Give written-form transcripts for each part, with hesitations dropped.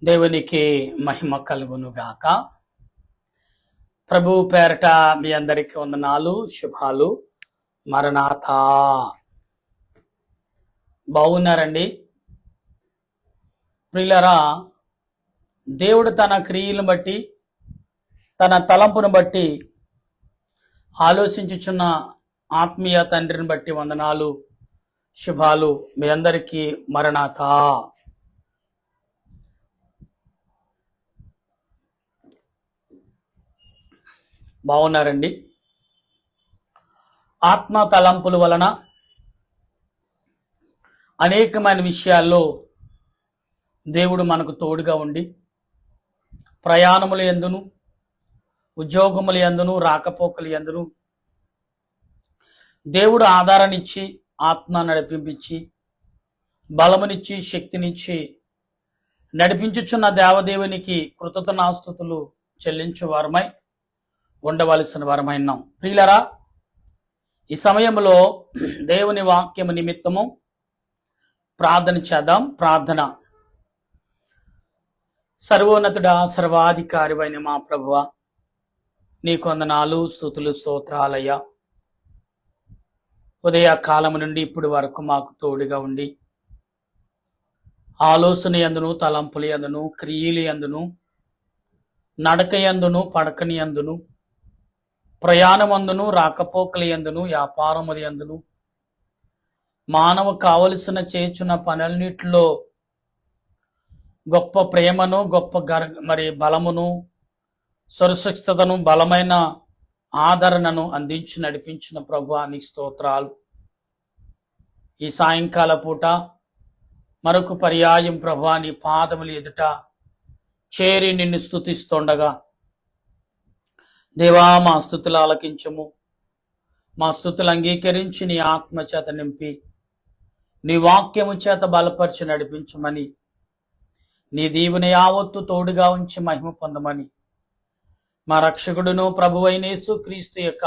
దేవునికి మహిమ కలుగును గాక. ప్రభు పేరట మీ అందరికి వందనాలు, శుభాలు. మరణాథ. బాగున్నారండి ప్రియులరా? దేవుడు తన క్రియలను బట్టి, తన తలంపును బట్టి, ఆలోచించుచున్న ఆత్మీయ తండ్రిని బట్టి వందనాలు, శుభాలు. మీ అందరికీ మరణాథ. బాగున్నారండి? ఆత్మ తలంపుల వలన అనేకమైన విషయాల్లో దేవుడు మనకు తోడుగా ఉండి, ప్రయాణముల యందును, ఉద్యోగముల యందును, రాకపోకల యందును దేవుడు ఆధారాన్నిచ్చి, ఆత్మ నడిపించి, బలమునిచ్చి, శక్తినిచ్చి నడిపించుచున్న దేవదేవునికి కృతజ్ఞతాస్తుతులు చెల్లించు వారమై ఉండవలసిన వారమైనాం. ప్రియులరా, ఈ సమయంలో దేవుని వాక్యము నిమిత్తము ప్రార్థన చేద్దాం. ప్రార్థన. సర్వోన్నతుడా, సర్వాధికారివైన మా ప్రభువ, నీకు వందనాలు, స్తుతులు, స్తోత్రాలయ్యా. ఉదయ కాలము నుండి ఇప్పుడు వరకు మాకు తోడుగా ఉండి, ఆలోచన యందును, తలంపుల యందును, క్రియల యందును, నడక యందును, పడకని యందును, ప్రయాణమందును, రాకపోకల యందును, వ్యాపారముల యందును, మానవ కావలసిన చేయుచున్న పనులన్నిటిలో గొప్ప ప్రేమను, గొప్ప బలమును, సురక్షితను, బలమైన ఆదరణను అందించి నడిపించిన ప్రభువా, నీకు స్తోత్రాలు. ఈ సాయంకాల పూట మరొక పర్యాయం ప్రభువా, నీ పాదముల ఎదుట చేరి నిన్ను స్తుతిస్తుండగా, దేవా, మా స్తుతులు ఆలకించము. మా స్తుతులు అంగీకరించి నీ ఆత్మ చేత నింపి, నీ వాక్యము చేత బలపరిచి నడిపించమని, నీ దీవుని యావత్తు తోడుగా ఉంచి మహిమ పొందమని మా రక్షకుడును ప్రభువైన యేసుక్రీస్తు యొక్క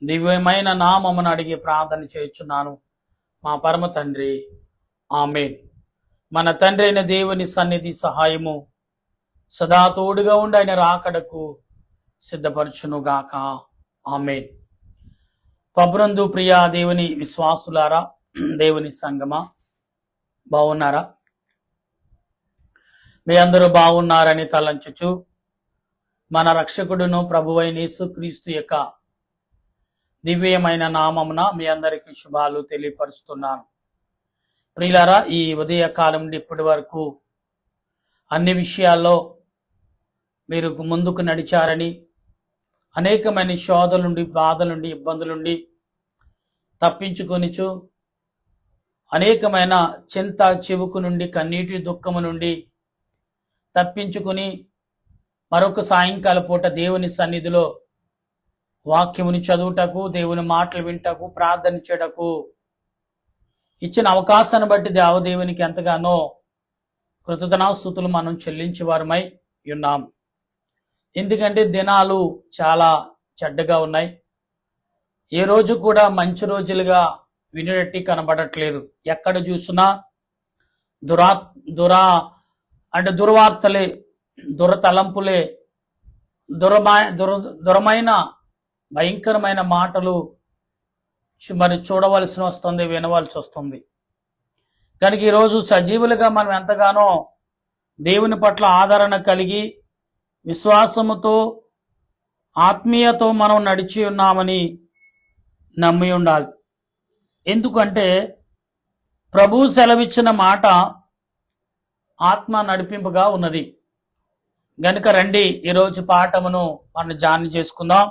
దివ్యమైన నామమును అడిగి ప్రార్థన చేయుచున్నాను మా పరమ తండ్రి, ఆమేన్. మన తండ్రి అయిన దేవుని సన్నిధి సహాయము సదా తోడుగా ఉండి ఆయన రాకడకు సిద్ధపరచునుగాక, ఆమేన్. పబ్రందు ప్రియా దేవుని విశ్వాసులారా, దేవుని సంగమా, బాగున్నారా? మీ అందరూ బాగున్నారని తలంచుచు మన రక్షకుడును ప్రభువైన యేసుక్రీస్తు యొక్క దివ్యమైన నామమున మీ అందరికీ శుభాలు తెలియపరుస్తున్నాను. ప్రియులారా, ఈ ఉదయ కాలం నుండి ఇప్పటి వరకు అన్ని విషయాల్లో మీరు ముందుకు నడిచారని, అనేకమైన శోధల నుండి, బాధల నుండి, ఇబ్బందుల నుండి తప్పించుకొనిచు, అనేకమైన చింత చివుకు నుండి, కన్నీటి దుఃఖము నుండి తప్పించుకుని మరొక సాయంకాల పూట దేవుని సన్నిధిలో వాక్యముని చదువుటకు, దేవుని మాటలు వింటకు, ప్రార్థన చేయటకు ఇచ్చిన అవకాశాన్ని బట్టి దేవదేవునికి ఎంతగానో కృతజ్ఞతాస్తుతులు మనం చెల్లించేవారమై ఉన్నాం. ఎందుకంటే దినాలు చాలా చెడ్డగా ఉన్నాయి. ఏ రోజు కూడా మంచి రోజులుగా వినేటట్టు కనబడట్లేదు. ఎక్కడ చూసినా దుర్వార్తలే, దురతలంపులే, దురమైన భయంకరమైన మాటలు మరి చూడవలసి వస్తుంది, వినవలసి వస్తుంది. కనుక ఈరోజు సజీవులుగా మనం ఎంతగానో దేవుని పట్ల ఆదరణ కలిగి, విశ్వాసముతో, ఆత్మీయతో మనం నడిచి ఉన్నామని నమ్మి ఉండాలి. ఎందుకంటే ప్రభు సెలవిచ్చిన మాట ఆత్మ నడిపింపుగా ఉన్నది. గనుక రండి, ఈరోజు పాఠమును మనం ధ్యానం చేసుకుందాం.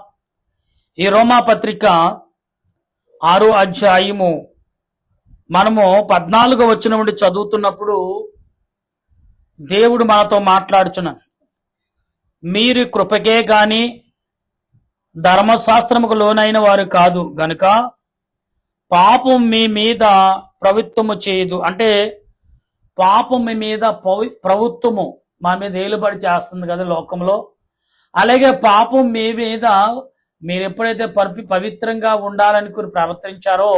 ఈ రోమా పత్రిక 6వ అధ్యాయము మనము 14వ వచనం నుండి చదువుతున్నప్పుడు దేవుడు మనతో మాట్లాడుచున్నాడు. మీరు కృపకే గాని ధర్మశాస్త్రముకు లోనైన వారు కాదు గనుక పాపం మీ మీద ప్రభుత్వము చేయదు. అంటే పాపం మీ మీద ప్రభుత్వము మా మీద ఏలుబడి చేస్తుంది కదా లోకంలో. అలాగే పాపం మీ మీద మీరు ఎప్పుడైతే పవిత్రంగా ఉండాలనుకుని ప్రవర్తించారో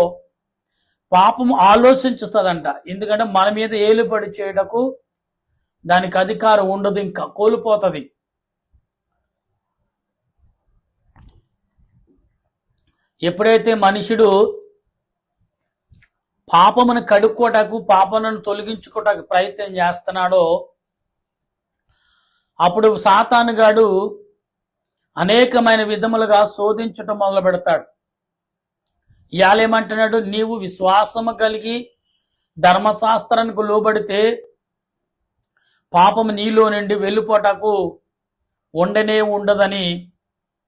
పాపం ఆలోచించుతుందంట. ఎందుకంటే మన మీద ఏలుబడి చేయటకు దానికి అధికారం ఉండదు, ఇంకా కోల్పోతుంది. ఎప్పుడైతే మనుషుడు పాపమును కడుక్కోటకు, పాపమును తొలగించుకోవటానికి ప్రయత్నం చేస్తున్నాడో అప్పుడు సాతానుగాడు అనేకమైన విధములుగా శోధించటం మొదలు పెడతాడు. ఇవాళ ఏమంటున్నాడు, నీవు విశ్వాసము కలిగి ధర్మశాస్త్రానికి లోబడితే పాపము నీలో నుండి వెళ్ళిపోటకు ఉండనే ఉండదని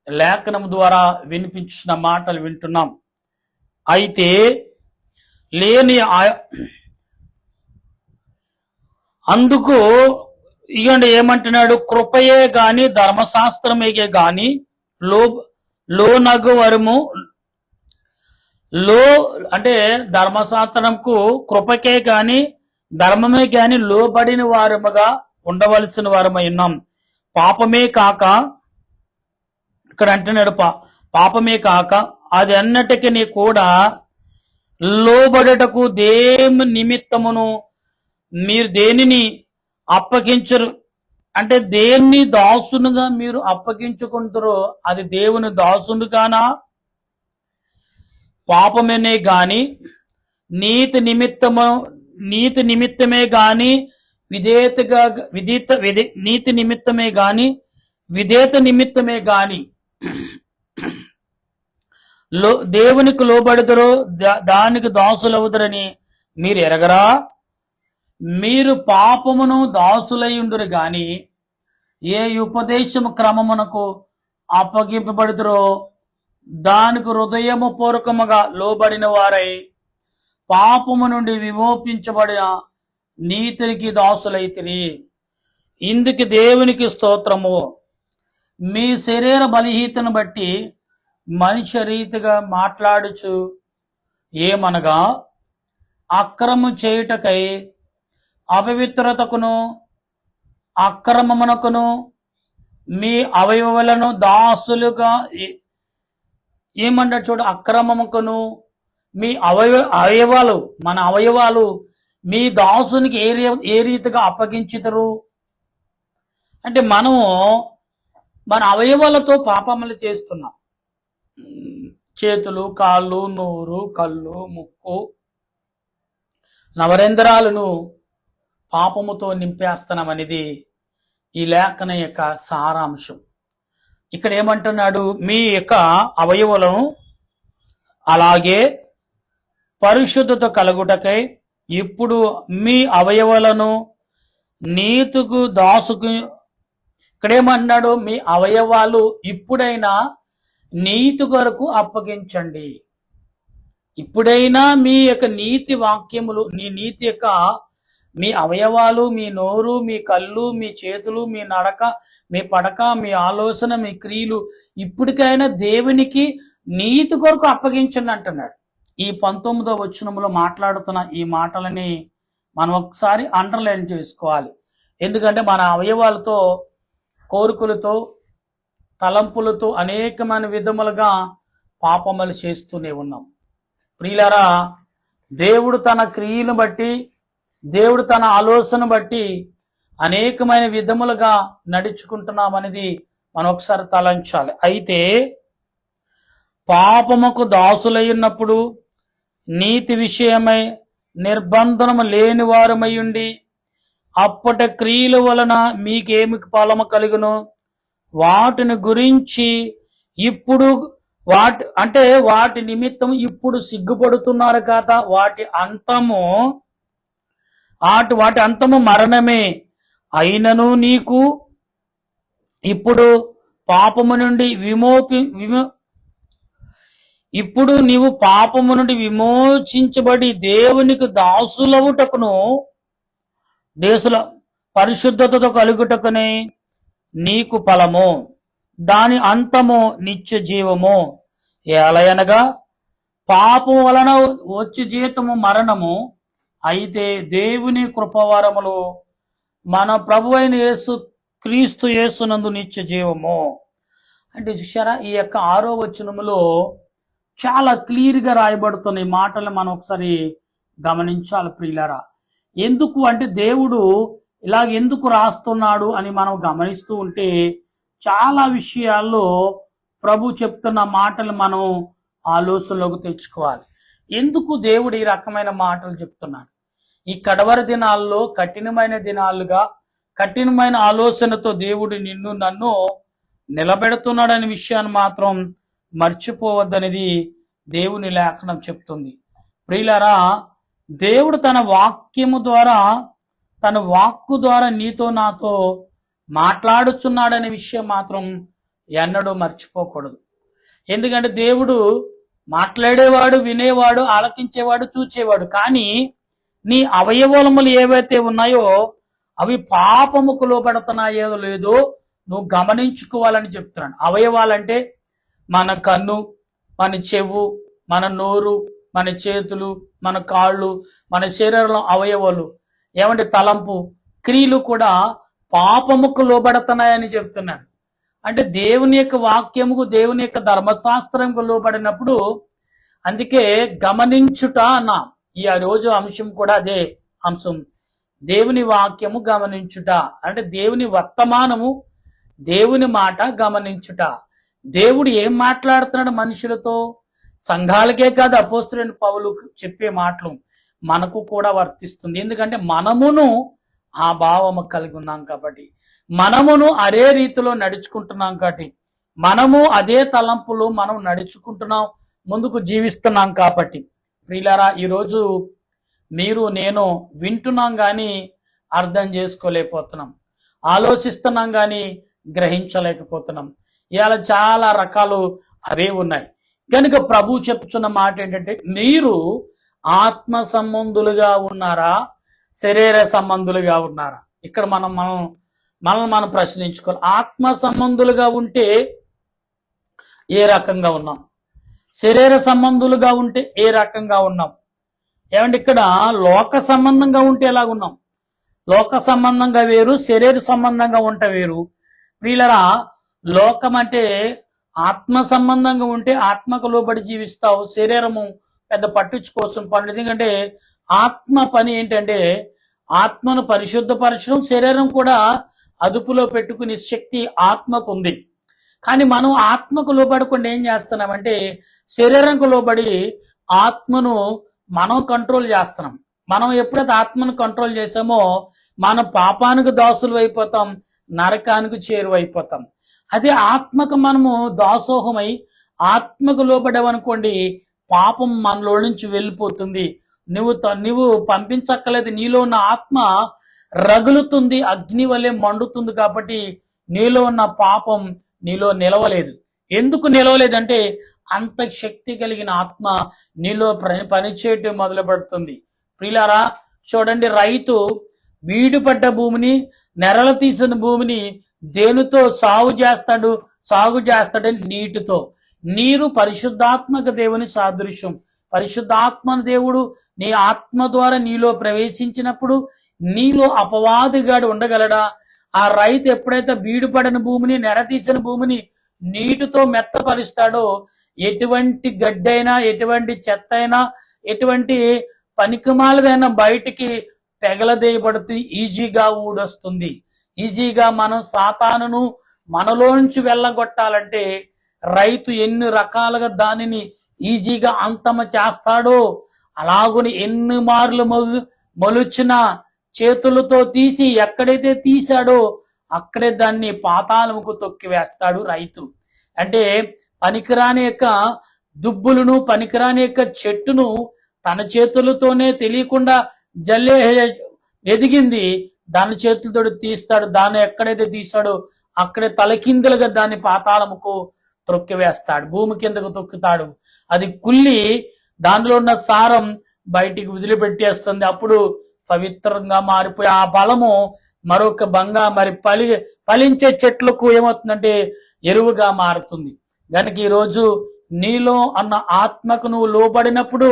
లేఖనం ద్వారా వినిపించిన మాటలు వింటున్నాం. అయితే లేని అందుకు ఇగండి ఏమంటున్నాడు, కృపయే గాని ధర్మశాస్త్రమే గాని లోనగు వరము లో అంటే ధర్మశాస్త్రంకు కృపకే గాని ధర్మమే గాని లోబడిన వారముగా ఉండవలసిన వారమై ఉన్నాం. పాపమే కాక ఇక్కడ అంటున్నాడు, పాపమే కాక అది అన్నటికీ కూడా లోబడుటకు దేని నిమిత్తమును మీరు దేనిని అప్పగించరు, అంటే దేన్ని దాసునుగా మీరు అప్పగించుకుంటారో అది దేవుని దాసునుగానా పాపమనే గాని నీతి నిమిత్తమే గాని నీతి నిమిత్తమే గాని విధేయత నిమిత్తమే గాని దేవునికి లోబడుదరో దానికి దాసులవుదరని మీరు ఎరగరా? మీరు పాపమును దాసులై ఉండురు గాని ఏ ఉపదేశము క్రమమునకు అప్పగింపబడుతురో దానికి హృదయము పూర్వకముగా లోబడిన వారై పాపము నుండి విమోపించబడిన నీతికి దాసులైతిరి. ఇందుకు దేవునికి స్తోత్రము. మీ శరీర బలహీనతను బట్టి మనిషి రీతిగా మాట్లాడుచు ఏమనగా అక్రమం చేయుటకై అపవిత్రతకును అక్రమమునకును మీ అవయవాలను దాసులుగా ఏమన్నాడు చూడు, అక్రమముకును మీ అవయవాలు మన అవయవాలు మీ దాసునికి ఏ రీతిగా అప్పగించుతారు అంటే మనము మన అవయవాలతో పాపములు చేస్తున్నాం. చేతులు, కాళ్ళు, నోరు, కళ్ళు, ముక్కు, నవరేంద్రాలను పాపముతో నింపేస్తున్నాం అనేది ఈ లేఖన యొక్క సారాంశం. ఇక్కడ ఏమంటున్నాడు, మీ యొక్క అవయవాలను అలాగే పరిశుద్ధత కలుగుటకై ఇప్పుడు మీ అవయవాలను నీతికు దాసుకు, ఇక్కడేమన్నాడు, మీ అవయవాలు ఇప్పుడైనా నీతి కొరకు అప్పగించండి. ఇప్పుడైనా మీ యొక్క నీతి వాక్యములు, మీ నీతి యొక్క మీ అవయవాలు, మీ నోరు, మీ కళ్ళు, మీ చేతులు, మీ నడక, మీ పడక, మీ ఆలోచన, మీ క్రియలు ఇప్పటికైనా దేవునికి నీతి కొరకు అప్పగించండి అంటున్నాడు. ఈ 19వ వచనంలో మాట్లాడుతున్న ఈ మాటలని మనం ఒకసారి అండర్లైన్ చేసుకోవాలి. ఎందుకంటే మన అవయవాలతో, కోరికలతో, తలంపులతో అనేకమైన విధములుగా పాపములు చేస్తూనే ఉన్నాం. ప్రియులారా, దేవుడు తన క్రియలను బట్టి, దేవుడు తన ఆలోచన బట్టి అనేకమైన విధములుగా నడుచుకుంటున్నామనేది మనం ఒకసారి తలంచాలి. అయితే పాపముకు దాసులైనప్పుడు నీతి విషయమై నిర్బంధనము లేని వారమై ఉండి అప్పటి క్రియల వలన మీకేమి ఫలము కలుగును వాటిని గురించి ఇప్పుడు వాటి నిమిత్తం ఇప్పుడు సిగ్గుపడుతున్నారు కదా. వాటి అంతము మరణమే. అయినను నీకు ఇప్పుడు పాపము నుండి ఇప్పుడు నీవు పాపము నుండి విమోచించబడి దేవునికి దాసులవుటకును పరిశుద్ధతతో కలుగుటకునే నీకు ఫలము, దాని అంతము నిత్య జీవము. ఎలయనగా పాపం వలన వచ్చి జీతము మరణము, అయితే దేవుని కృపవరములు మన ప్రభు అయిన క్రీస్తు యేసునందు నిత్య జీవము. అంటే చూసారా, ఈ యొక్క 6వ వచనములో చాలా క్లియర్గా రాయబడుతున్న ఈ మాటలు మనం ఒకసారి గమనించాలి ప్రియులారా. ఎందుకు అంటే దేవుడు ఇలా ఎందుకు రాస్తున్నాడు అని మనం గమనిస్తూ ఉంటే చాలా విషయాల్లో ప్రభు చెప్తున్న మాటలు మనం ఆలోచనలోకి తెచ్చుకోవాలి. ఎందుకు దేవుడు ఈ రకమైన మాటలు చెప్తున్నాడు? ఈ కడవరి దినాల్లో కఠినమైన దినాలుగా కఠినమైన ఆలోచనతో దేవుడు నిన్ను నన్ను నిలబెడుతున్నాడనే విషయాన్ని మాత్రం మర్చిపోవద్దనేది దేవుని లేఖనం చెప్తుంది. ప్రియులారా, దేవుడు తన వాక్యము ద్వారా, తన వాక్కు ద్వారా నీతో నాతో మాట్లాడుచున్నాడనే విషయం మాత్రం ఎన్నడూ మర్చిపోకూడదు. ఎందుకంటే దేవుడు మాట్లాడేవాడు, వినేవాడు, ఆలకించేవాడు, చూచేవాడు. కానీ నీ అవయవములు ఏవైతే ఉన్నాయో అవి పాపముకు లోబడుతున్నాయో లేదో నువ్వు గమనించుకోవాలని చెప్తున్నాను. అవయవాలంటే మన కన్ను, మన చెవు, మన నోరు, మన చేతులు, మన కాళ్ళు, మన శరీరంలో అవయవాలు, ఏమంటే తలంపు, క్రియలు కూడా పాపముకు లోబడుతున్నాయని చెప్తున్నాను. అంటే దేవుని యొక్క వాక్యముకు, దేవుని యొక్క ధర్మశాస్త్రంకు లోబడినప్పుడు, అందుకే గమనించుట అన్నా. ఈ రోజు అంశం కూడా అదే అంశం. దేవుని వాక్యము గమనించుట అంటే దేవుని వర్తమానము, దేవుని మాట గమనించుట. దేవుడు ఏం మాట్లాడుతున్నాడు మనుషులతో? సంఘాలకే కాదు, అపోస్తలుడైన పౌలు చెప్పే మాటలు మనకు కూడా వర్తిస్తుంది. ఎందుకంటే మనమును ఆ భావము కలిగి ఉన్నాం కాబట్టి, మనమును అదే రీతిలో నడుచుకుంటున్నాం కాబట్టి, మనము అదే తలంపులు మనం నడుచుకుంటున్నాం, ముందుకు జీవిస్తున్నాం కాబట్టి. ప్రియులారా, ఈరోజు మీరు నేను వింటున్నాం కానీ అర్థం చేసుకోలేకపోతున్నాం, ఆలోచిస్తున్నాం కానీ గ్రహించలేకపోతున్నాం. ఇవాళ చాలా రకాలు అవే ఉన్నాయి. కనుక ప్రభు చెప్తున్న మాట ఏంటంటే, మీరు ఆత్మ సంబంధులుగా ఉన్నారా, శరీర సంబంధులుగా ఉన్నారా? ఇక్కడ మనం ప్రశ్నించుకోవాలి. ఆత్మ సంబంధులుగా ఉంటే ఏ రకంగా ఉన్నాం, శరీర సంబంధులుగా ఉంటే ఏ రకంగా ఉన్నాం? ఏమంటే ఇక్కడ లోక సంబంధంగా ఉంటే ఎలాగున్నాం? లోక సంబంధంగా వేరు, శరీర సంబంధంగా ఉంటే వేరు. ప్రియులరా, లోకం అంటే ఆత్మ సంబంధంగా ఉంటే ఆత్మకు లోబడి జీవిస్తావు, శరీరము పెద్ద పట్టించుకోసం పని. ఎందుకంటే ఆత్మ పని ఏంటంటే ఆత్మను పరిశుద్ధపరచడం, శరీరం కూడా అదుపులో పెట్టుకునే శక్తి ఆత్మకు ఉంది. కానీ మనం ఆత్మకు లోబడకుండా ఏం చేస్తున్నామంటే శరీరంకు లోబడి ఆత్మను మనం కంట్రోల్ చేస్తున్నాం. మనం ఎప్పుడైతే ఆత్మను కంట్రోల్ చేసామో మనం పాపానికి దాసులు అయిపోతాం, నరకానికి చేరువైపోతాం. అదే ఆత్మకు మనము దాసోహమై ఆత్మకు లోబడవనుకోండి, పాపం మనలో నుంచి వెళ్ళిపోతుంది. నువ్వు పంపించక్కలేదు, నీలో ఉన్న ఆత్మ రగులుతుంది, అగ్ని వలె మండుతుంది. కాబట్టి నీలో ఉన్న పాపం నీలో నిలవలేదు. ఎందుకు నిలవలేదంటే అంత శక్తి కలిగిన ఆత్మ నీలో పనిచేయటం మొదలు పెడుతుంది. ప్రియులారా, చూడండి, రైతు బీడుపడ్డ భూమిని, నెరలు తీసిన భూమిని దేనితో సాగు చేస్తాడని నీటితో. నీరు పరిశుద్ధాత్మక దేవుని సాదృశ్యం. పరిశుద్ధాత్మ దేవుడు నీ ఆత్మ ద్వారా నీలో ప్రవేశించినప్పుడు నీలో అపవాదిగాడు ఉండగలడా? ఆ రైతు ఎప్పుడైతే బీడుపడిన భూమిని, నెరతీసిన భూమిని నీటితో మెత్తపరుస్తాడో ఎటువంటి గడ్డైనా, ఎటువంటి చెత్త అయినా, ఎటువంటి పనికిమాలదైనా బయటికి పెగలదేయబడుతుంది, ఈజీగా ఊడొస్తుంది. ఈజీగా మనం సాతానును మనలోంచి వెళ్ళగొట్టాలంటే రైతు ఎన్ని రకాలుగా దానిని ఈజీగా అంతమ చేస్తాడో, అలాగుని ఎన్ని మార్లు మొలుచిన చేతులతో తీసి ఎక్కడైతే తీశాడో అక్కడే దాన్ని పాతాళముకు తొక్కివేస్తాడు రైతు. అంటే పనికిరాని యొక్క దుబ్బులను, పనికిరాని యొక్క చెట్టును తన చేతులతోనే తెలియకుండా జల్లే ఎదిగింది, దాని చేతులతో తీస్తాడు. దాన్ని ఎక్కడైతే తీస్తాడో అక్కడే తలకిందులుగా దాన్ని పాతాళముకు త్రొక్కివేస్తాడు, భూమి కిందకు తొక్కుతాడు. అది కుళ్ళి దానిలో ఉన్న సారం బయటికి వదిలిపెట్టేస్తుంది. అప్పుడు పవిత్రంగా మారిపోయి ఆ బలము మరొక మరి ఫలించే చెట్లకు ఏమవుతుందంటే ఎరువుగా మారుతుంది. కనుక ఈరోజు నీలో అన్న ఆత్మకు నువ్వు లోబడినప్పుడు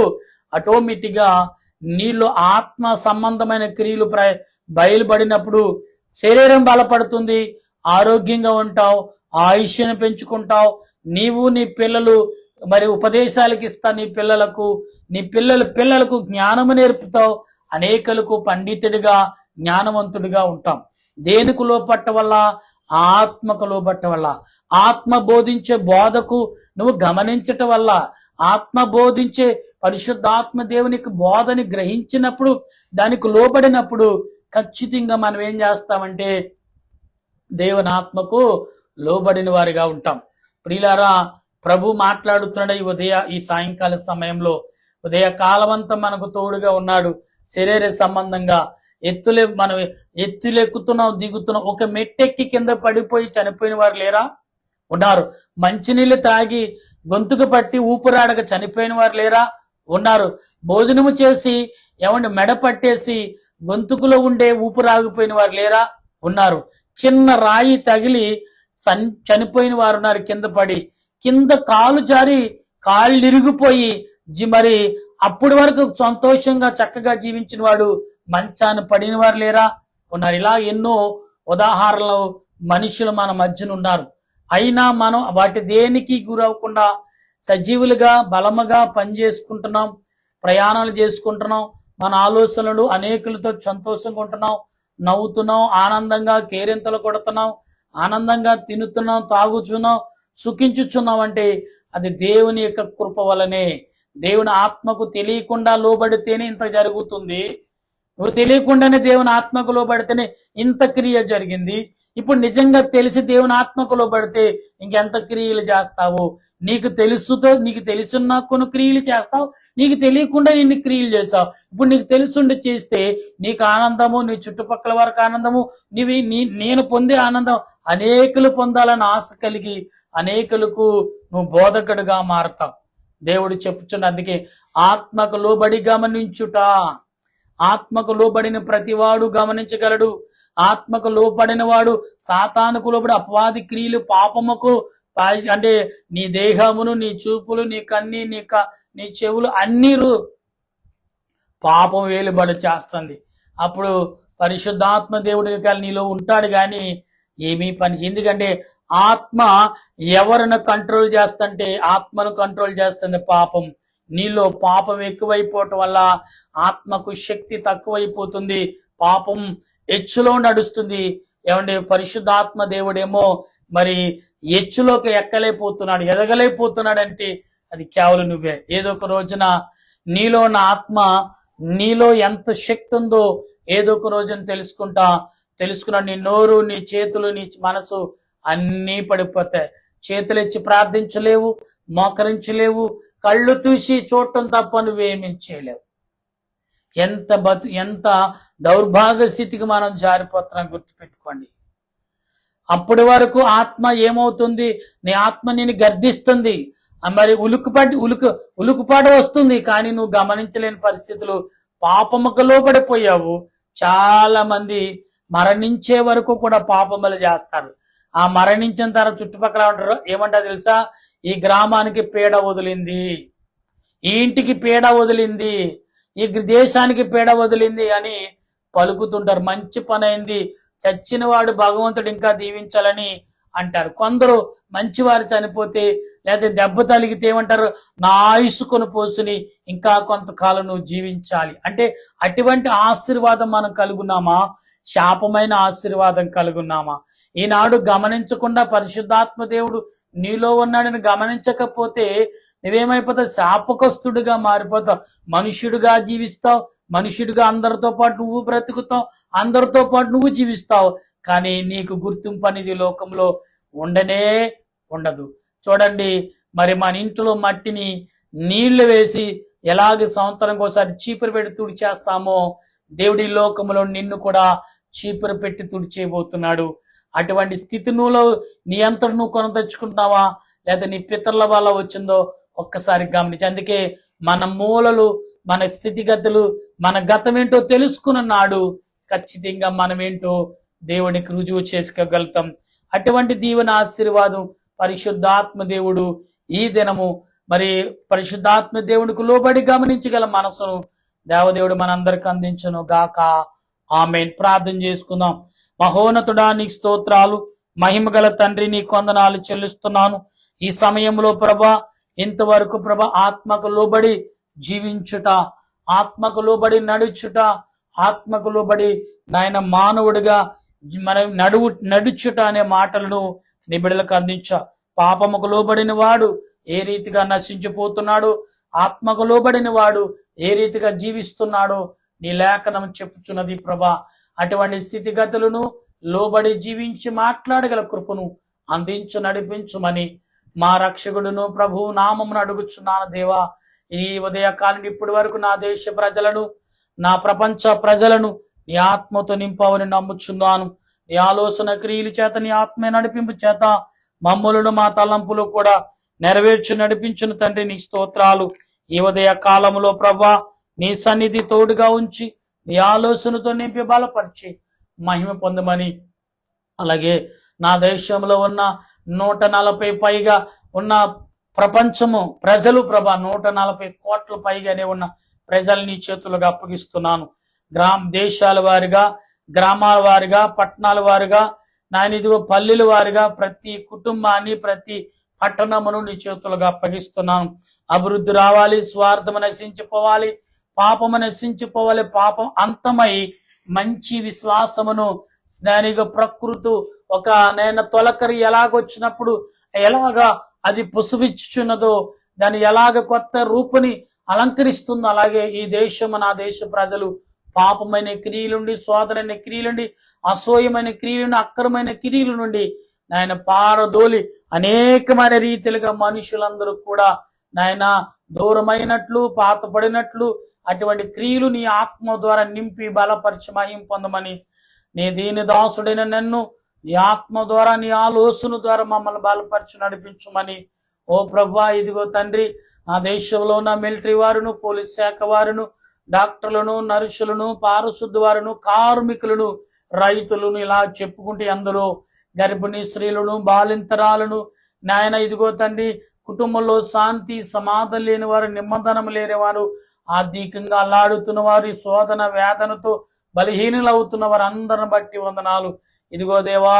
ఆటోమేటిక్ గా నీలో ఆత్మ సంబంధమైన క్రియలు బయలుపడినప్పుడు శరీరం బలపడుతుంది, ఆరోగ్యంగా ఉంటావు, ఆయుష్ను పెంచుకుంటావు. నీవు నీ పిల్లలు ఉపదేశాలకు ఇస్తా, నీ పిల్లలకు జ్ఞానము నేర్పుతావు, అనేకులకు పండితుడిగా జ్ఞానవంతుడిగా ఉంటాం. దేనికి లోపట్ట వల్ల? ఆత్మకు లోబట్ట వల్ల. ఆత్మ బోధించే బోధకు నువ్వు గమనించటం వల్ల, ఆత్మ బోధించే పరిశుద్ధాత్మ దేవునికి బోధని గ్రహించినప్పుడు, దానికి లోబడినప్పుడు ఖచ్చితంగా మనం ఏం చేస్తామంటే దేవుని ఆత్మకు లోబడిన వారిగా ఉంటాం. ప్రియులారా, ప్రభు మాట్లాడుతున్నాడు ఈ సాయంకాల సమయంలో. ఉదయ కాలమంతా మనకు తోడుగా ఉన్నాడు. శరీర సంబంధంగా మనం ఎత్తులెక్కుతున్నాం, దిగుతున్నాం. ఒక మెట్టెక్కి కింద పడిపోయి చనిపోయిన వారు లేరా? ఉన్నారు. మంచినీళ్ళు తాగి గొంతుకు పట్టి ఊపిరాడక చనిపోయిన వారు లేరా? ఉన్నారు. భోజనము చేసి మెడ పట్టేసి గొంతుకులో ఉండే ఊపిరాగిపోయిన వారు లేరా? ఉన్నారు. చిన్న రాయి తగిలి చనిపోయిన వారు ఉన్నారు. కింద పడి, కింద కాలు జారి కాళ్ళు ఇరిగిపోయి మరి అప్పటి వరకు సంతోషంగా చక్కగా జీవించిన వాడు మంచాన పడిన వారు లేరా? ఉన్నారు. ఇలా ఎన్నో ఉదాహరణలు మనుషులు మన మధ్యన ఉన్నారు. అయినా మనం వాటి దేనికి గురవకుండా సజీవులుగా బలముగా పనిచేసుకుంటున్నాం, ప్రయాణాలు చేసుకుంటున్నాం. మన ఆలోచనలు అనేకులతో సంతోషంగా ఉంటున్నాం, నవ్వుతున్నాం, ఆనందంగా కేరింతలు కొడుతున్నాం, ఆనందంగా తినుతున్నాం, తాగుచున్నాం, సుఖించుచున్నాం. అంటే అది దేవుని యొక్క కృప వలనే. దేవుని ఆత్మకు తెలియకుండా లోబడితేనే ఇంత జరుగుతుంది. నువ్వు తెలియకుండానే దేవుని ఆత్మకు లోబడితేనే ఇంత క్రియ జరిగింది. ఇప్పుడు నిజంగా తెలిసి దేవుని ఆత్మకు లోబడితే ఇంకెంత క్రియలు చేస్తావు? నీకు తెలుసున్న కొన్ని క్రియలు చేస్తావు, నీకు తెలియకుండా నిన్ను క్రియలు చేస్తావు. ఇప్పుడు నీకు తెలుసుండి చేస్తే నీకు ఆనందము, నీ చుట్టుపక్కల వారికి ఆనందము, నేను పొందే ఆనందం అనేకులు పొందాలని ఆశ కలిగి అనేకులకు నువ్వు బోధకుడుగా మారతావు. దేవుడు చెప్పుచున్న, అందుకే ఆత్మకు లోబడి గమనించుట. ఆత్మకు లోబడిన ప్రతివాడు గమనించగలడు. ఆత్మకు లోబడిన వాడు సాతానుకు లోబడి అపవాది క్రియలు, పాపముకు అంటే నీ దేహమును, నీ చూపులు, నీ కన్ని, నీ చెవులు అన్నీ పాపం వేలుబడి చేస్తుంది. అప్పుడు పరిశుద్ధాత్మ దేవుడి నీలో ఉంటాడు కానీ ఏమీ పని. ఎందుకంటే ఆత్మ ఎవరిని కంట్రోల్ చేస్తుంటే ఆత్మను కంట్రోల్ చేస్తుంది పాపం. నీలో పాపం ఎక్కువైపోవటం వల్ల ఆత్మకు శక్తి తక్కువైపోతుంది, పాపం ఎచ్చులో నడుస్తుంది. పరిశుద్ధాత్మ దేవుడేమో మరి ఎచ్చులోకి ఎక్కలేకపోతున్నాడు, ఎదగలేకపోతున్నాడు. అంటే అది కేవలం నువ్వే. ఏదో ఒక రోజున నీలో ఉన్న ఆత్మ, నీలో ఎంత శక్తి ఉందో ఏదో ఒక రోజున తెలుసుకున్నా నీ నోరు, నీ చేతులు, నీ మనసు అన్నీ పడిపోతాయి. చేతులు ఇచ్చి ప్రార్థించలేవు, మోకరించలేవు, కళ్ళు చూసి చూడటం తప్ప నువ్వేమీ చేయలేవు. ఎంత దౌర్భాగ్య స్థితికి మనం జారిపోతున్నాం గుర్తుపెట్టుకోండి. అప్పటి వరకు ఆత్మ ఏమవుతుంది? నీ ఆత్మ నేను గర్దిస్తుంది, మరి ఉలుకుపాటు వస్తుంది, కానీ నువ్వు గమనించలేని పరిస్థితులు. పాపముకు లోబడిపోయావు. చాలా మంది మరణించే వరకు కూడా పాపములు చేస్తారు. ఆ మరణించిన తర్వాత చుట్టుపక్కల ఏమంటారు తెలుసా? ఈ గ్రామానికి పీడ వదిలింది, ఈ ఇంటికి పీడ వదిలింది, ఈ దేశానికి పీడ వదిలింది అని పలుకుతుంటారు. మంచి పని అయింది, చచ్చిన వాడు భగవంతుడు ఇంకా దీవించాలని అంటారు. కొందరు మంచివారు చనిపోతే లేదా దెబ్బ తలిగితే ఏమంటారు? నా ఆయుష్కును పోసుని ఇంకా కొంతకాలం నువ్వు జీవించాలి అంటే అటువంటి ఆశీర్వాదం మనం కలుగున్నామా? శాపమైన ఆశీర్వాదం కలుగున్నామా? ఈనాడు గమనించకుండా పరిశుద్ధాత్మ దేవుడు నీలో ఉన్నాడని గమనించకపోతే నువ్వేమైపోతావు? శాపకస్తుడిగా మారిపోతావు. మనుష్యుడిగా జీవిస్తావు, మనుష్యుడిగా అందరితో పాటు నువ్వు బ్రతుకుతావు, అందరితో పాటు నువ్వు జీవిస్తావు. కానీ నీకు గుర్తింపు అనేది లోకంలో ఉండనే ఉండదు. చూడండి, మరి మన ఇంట్లో మట్టిని నీళ్లు వేసి ఎలాగ సంవత్సరంకి ఒకసారి చీపురు పెట్టి తుడిచేస్తామో దేవుడి లోకంలో నిన్ను కూడా చీపురు పెట్టి తుడిచేయబోతున్నాడు. అటువంటి స్థితి నీ అంతటి నువ్వు కొని తెచ్చుకుంటున్నావా లేదా నీ పితరుల వల్ల వచ్చిందో ఒక్కసారి గమనించి. అందుకే మన మూలలు, మన స్థితిగతులు, మన గతం ఏంటో తెలుసుకున్న నాడు ఖచ్చితంగా మనం ఏంటో దేవునికి రుజువు చేసుకోగలుగుతాం. అటువంటి దీవెన ఆశీర్వాదం పరిశుద్ధాత్మ దేవుడు ఈ దినము మరి పరిశుద్ధాత్మ దేవుడికి లోబడి గమనించగల మనసును దేవదేవుడు మనందరికి అందించును గాక. ఆమేన్. ప్రార్థన చేసుకుందాం. మహోన్నతుడా, నీకు స్తోత్రాలు. మహిమగల తండ్రి, నీ కొందనాలు చెల్లిస్తున్నాను. ఈ సమయంలో ప్రభా, ఇంతవరకు ప్రభా ఆత్మకు లోబడి జీవించుట, ఆత్మకు లోబడి నడుచుట, ఆత్మకు లోబడి నాయన మానవుడిగా మనం నడుచుట అనే మాటలను నీ బిడ్డలకు అందించా. పాపముకు లోబడిన వాడు ఏ రీతిగా నశించిపోతున్నాడో, ఆత్మకు లోబడిన వాడు ఏ రీతిగా జీవిస్తున్నాడో నీ లేఖనం చెప్పుచున్నది ప్రభా. అటువంటి స్థితిగతులను లోబడి జీవించి మాట్లాడగల కృపను అందించు నడిపించుమని మా రక్షకుడును ప్రభువు నామమును అడుగుచున్నాను దేవా. ఈ ఉదయకాలం ఇప్పటి వరకు నా దేశ ప్రజలను, నా ప్రపంచ ప్రజలను నీ ఆత్మతో నింపవని నమ్ముచున్నాను. నీ ఆలోచన క్రియల చేత, నీ ఆత్మ నడిపింపు చేత మమ్ములను మా తలంపులు కూడా నెరవేర్చి నడిపించిన తండ్రి నీ స్తోత్రాలు. ఈ ఉదయ కాలంలో ప్రభా నీ సన్నిధి తోడుగా ఉంచి నీ ఆలోచనతో నింపి బలపరిచి మహిమ పొందమని, అలాగే నా దేశంలో ఉన్న 140 పైగా ఉన్న ప్రపంచము ప్రజలు ప్రభా 140 కోట్ల పైగానే ఉన్న ప్రజల్ని చేతులుగా అప్పగిస్తున్నాను. దేశాల వారిగా, గ్రామాల వారిగా, పట్టణాల వారిగా, నాయన ఇదిగో పల్లెల వారిగా ప్రతి కుటుంబాన్ని, ప్రతి పట్టణమును నీ చేతులుగా అప్పగిస్తున్నాను. అభివృద్ధి రావాలి, స్వార్థము నశించిపోవాలి, పాపము నశించిపోవాలి, పాపం అంతమై మంచి విశ్వాసమును దానిగా ప్రకృతి ఒక నేను తొలకరి ఎలాగొచ్చినప్పుడు ఎలాగా అది పుసువిచ్చుచున్నదో, దాని ఎలాగ కొత్త రూపుని అలంకరిస్తుందో, అలాగే ఈ దేశము నా దేశ ప్రజలు పాపమైన క్రియలుండి, శోధనైన క్రియలుండి, అసూయమైన క్రియలుండి, అక్రమైన క్రియల నుండి నాయన పారదోలి అనేకమైన రీతిలుగా మనుషులందరూ కూడా నాయన దూరమైనట్లు, పాతపడినట్లు అటువంటి క్రియలు నీ ఆత్మ ద్వారా నింపి బలపరిచి మహిం పొందమని, నీ దీని దాసుడైన నన్ను నీ ఆత్మ ద్వారా, నీ ఆలోచన ద్వారా మమ్మల్ని బలపరిచి నడిపించమని ఓ ప్రభువా. ఇదిగో తండ్రి, నా దేశంలో ఉన్న మిలిటరీ వారును, పోలీస్ శాఖ వారును, డాక్టర్లను, నర్సులను, పారిశుద్ధ వారును, కార్మికులను, రైతులను ఇలా చెప్పుకుంటే అందరూ గర్భిణీ స్త్రీలను, బాలింతరాలను నాయన ఇదిగో తండ్రి, కుటుంబంలో శాంతి సమాధానం లేని వారు, నిమ్మదనం లేని వారు, ఆర్థికంగా అల్లాడుతున్న వారు, శోధన వేదనతో బలహీనులు అవుతున్న వారు అందరిని బట్టి వందనాలు. ఇదిగో దేవా,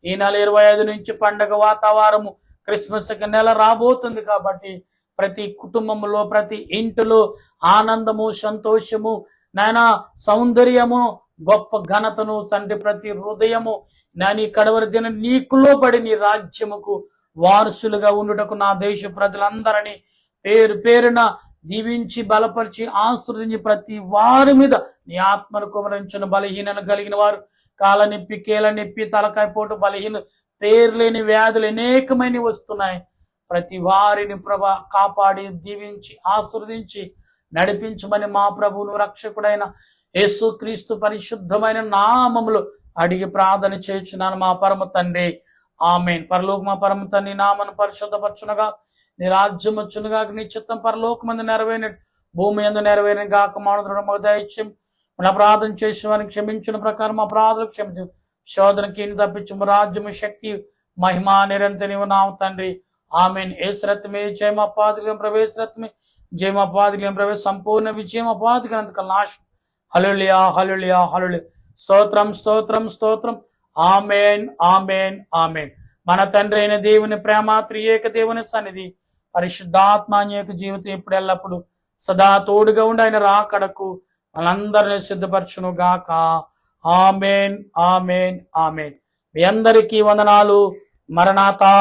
ఈ నెల 25 నుంచి పండగ వాతావరణము, క్రిస్మస్ నెల రాబోతుంది కాబట్టి ప్రతి కుటుంబంలో, ప్రతి ఇంటిలో ఆనందము, సంతోషము, నాయన సౌందర్యము, గొప్ప ఘనతను తండ్రి ప్రతి హృదయము నాని కడవరి దిన నీకులో పడి నీ రాజ్యముకు వారసులుగా ఉండుటకు నా దేశ ప్రజలందరినీ పేరు పేరున దీవించి బలపరిచి ఆశీర్వదించి ప్రతి వారి మీద నీ ఆత్మను కుమరించిన బలహీనను కలిగిన వారు, కాళ్ళ నొప్పి, కీళ్ళ నొప్పి, తలకాయ పోటు, బలహీన పేరు లేని వ్యాధులు అనేకమైనవి వస్తున్నాయి. ప్రతి వారిని ప్రభా కాపాడి దీవించి ఆశీర్వదించి నడిపించమని మా ప్రభువును రక్షకుడైన యేసుక్రీస్తు పరిశుద్ధమైన నామములో అడిగి ప్రార్థన చేయుచున్నాను మా పరమ తండ్రి, ఆమేన్. పరలోక మా పరమ తండ్రి నామను పరిశుద్ధపరచునగా, నీ రాజ్యం వచ్చునుగా, నీ చిత్తం పరలోకమందు నెరవేరినట్టు భూమి యందు నెరవేరిన గాక. మానవుడు దయచేయం మన ప్రార్థన చేసిన వారిని క్షమించిన ప్రకారం మా ప్రార్థనలు క్షమించు, శోధనకి తప్పించు, రాజ్యము, శక్తి, మహిమ నిరంతరం నామ తండ్రి, ఆమెన్. ఏసురత్మే జయం అపాదికం ప్రవేశ రత్మే జయం అపాదికం ప్రవేశ సంపూర్ణ విజయం అపాదికంత నాశం. హల్లెలూయా, హల్లెలూయా, హల్లెలూయా. స్తోత్రం, స్తోత్రం, స్తోత్రం. Amen, amen, amen. మన తండ్రి అయిన దేవుని ప్రేమ, త్రియేక దేవుని సన్నిధి, పరిశుద్ధాత్మ యొక్క జీవితం ఇప్పుడు ఎల్లప్పుడు సదా తోడుగా ఉండి ఆయన రాకడకు మనందరినీ సిద్ధపరచును గాక. Amen, amen, amen. మీ అందరికీ వందనాలు. మరణాతా.